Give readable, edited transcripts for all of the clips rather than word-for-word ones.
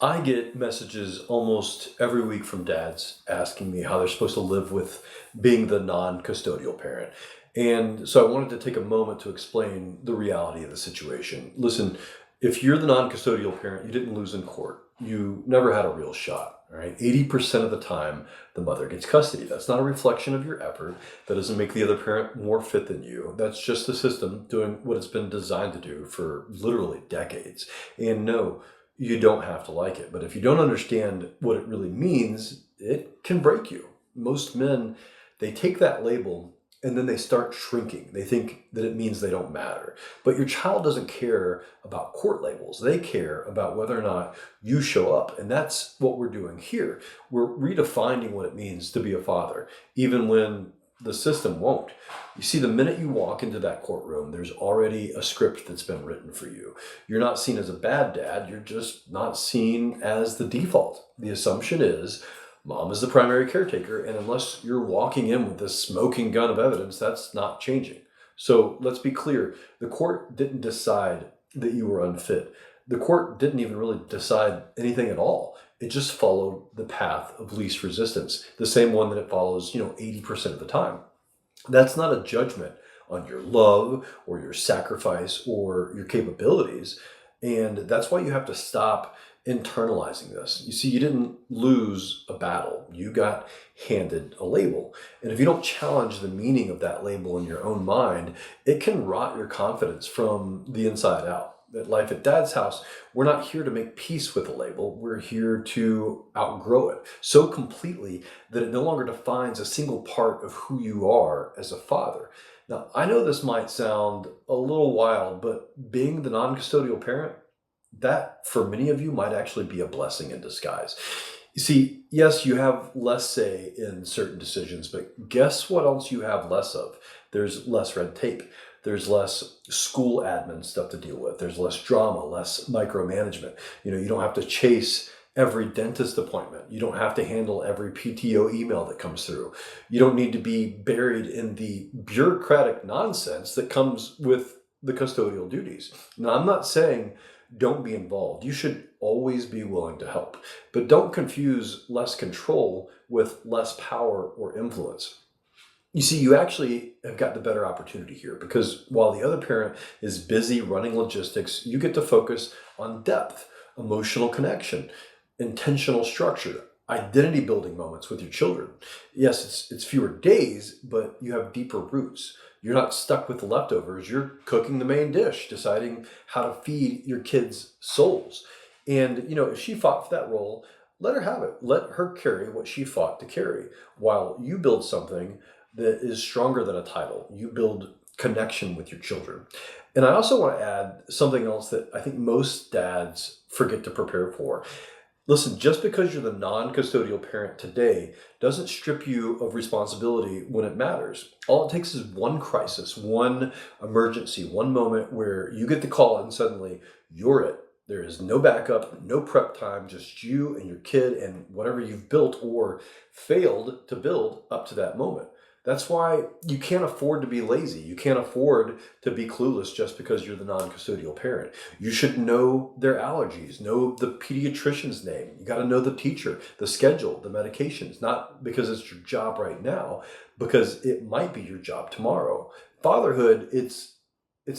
I get messages almost every week from dads asking me how they're supposed to live with being the non-custodial parent. And so I wanted to take a moment to explain the reality of the situation. Listen, if you're the non-custodial parent, you didn't lose in court. You never had a real shot, all right? 80% of the time, the mother gets custody. That's not a reflection of your effort. That doesn't make the other parent more fit than you. That's just the system doing what it's been designed to do for literally decades. And no, you don't have to like it. But if you don't understand what it really means, it can break you. Most men, they take that label and then they start shrinking. They think that it means they don't matter. But your child doesn't care about court labels. They care about whether or not you show up. And that's what we're doing here. We're redefining what it means to be a father, even when the system won't. You see, the minute you walk into that courtroom, there's already a script that's been written for you. You're not seen as a bad dad. You're just not seen as the default. The assumption is mom is the primary caretaker, and unless you're walking in with this smoking gun of evidence, that's not changing. So let's be clear. The court didn't decide that you were unfit. The court didn't even really decide anything at all. It just followed the path of least resistance, the same one that it follows, 80% of the time. That's not a judgment on your love or your sacrifice or your capabilities. And that's why you have to stop internalizing this. You see, you didn't lose a battle. You got handed a label. And if you don't challenge the meaning of that label in your own mind, it can rot your confidence from the inside out. At Life at Dad's House, we're not here to make peace with a label. We're here to outgrow it so completely that it no longer defines a single part of who you are as a father. Now, I know this might sound a little wild, but being the non-custodial parent, that for many of you might actually be a blessing in disguise. You see, yes, you have less say in certain decisions, but guess what else you have less of? There's less red tape. There's less school admin stuff to deal with. There's less drama, less micromanagement. You don't have to chase every dentist appointment. You don't have to handle every PTO email that comes through. You don't need to be buried in the bureaucratic nonsense that comes with the custodial duties. Now, I'm not saying don't be involved. You should always be willing to help, but don't confuse less control with less power or influence. You see, you actually have got the better opportunity here because while the other parent is busy running logistics, you get to focus on depth, emotional connection, intentional structure, identity building moments with your children. Yes, it's fewer days, but you have deeper roots. You're not stuck with the leftovers. You're cooking the main dish, deciding how to feed your kids' souls. And, if she fought for that role, let her have it. Let her carry what she fought to carry while you build something that is stronger than a title. You build connection with your children. And I also want to add something else that I think most dads forget to prepare for. Listen, just because you're the non-custodial parent today doesn't strip you of responsibility when it matters. All it takes is one crisis, one emergency, one moment where you get the call and suddenly you're it. There is no backup, no prep time, just you and your kid and whatever you've built or failed to build up to that moment. That's why you can't afford to be lazy. You can't afford to be clueless just because you're the non-custodial parent. You should know their allergies, know the pediatrician's name. You got to know the teacher, the schedule, the medications, not because it's your job right now, because it might be your job tomorrow. Fatherhood, it's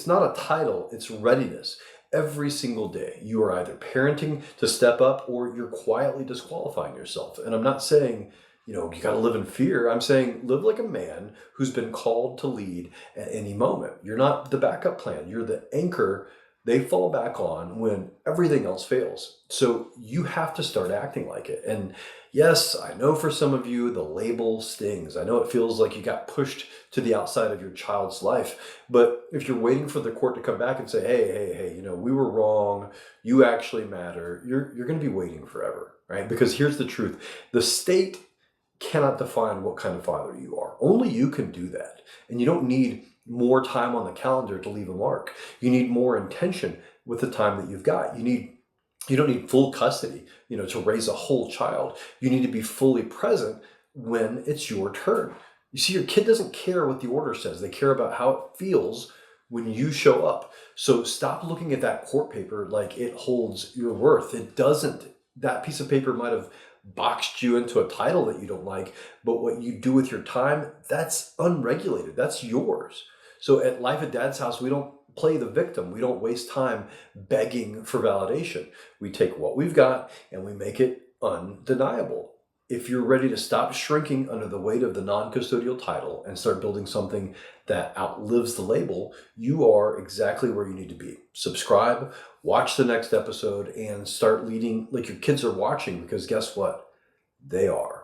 not a title, it's readiness. Every single day, you are either parenting to step up or you're quietly disqualifying yourself. And I'm not saying you got to live in fear. I'm saying live like a man who's been called to lead at any moment. You're not the backup plan. You're the anchor they fall back on when everything else fails. So you have to start acting like it. And yes, I know for some of you, the label stings. I know it feels like you got pushed to the outside of your child's life. But if you're waiting for the court to come back and say, hey, we were wrong. You actually matter. You're going to be waiting forever, right? Because here's the truth. The state cannot define what kind of father you are. Only you can do that. And you don't need more time on the calendar to leave a mark. You need more intention with the time that you've got. You don't need full custody, to raise a whole child. You need to be fully present when it's your turn. You see, your kid doesn't care what the order says. They care about how it feels when you show up. So stop looking at that court paper like it holds your worth. It doesn't. that piece of paper might have boxed you into a title that you don't like, but what you do with your time, that's unregulated. That's yours. So at Life at Dad's House, we don't play the victim. We don't waste time begging for validation. We take what we've got and we make it undeniable. If you're ready to stop shrinking under the weight of the non-custodial title and start building something that outlives the label, you are exactly where you need to be. Subscribe, watch the next episode, and start leading like your kids are watching, because guess what? They are.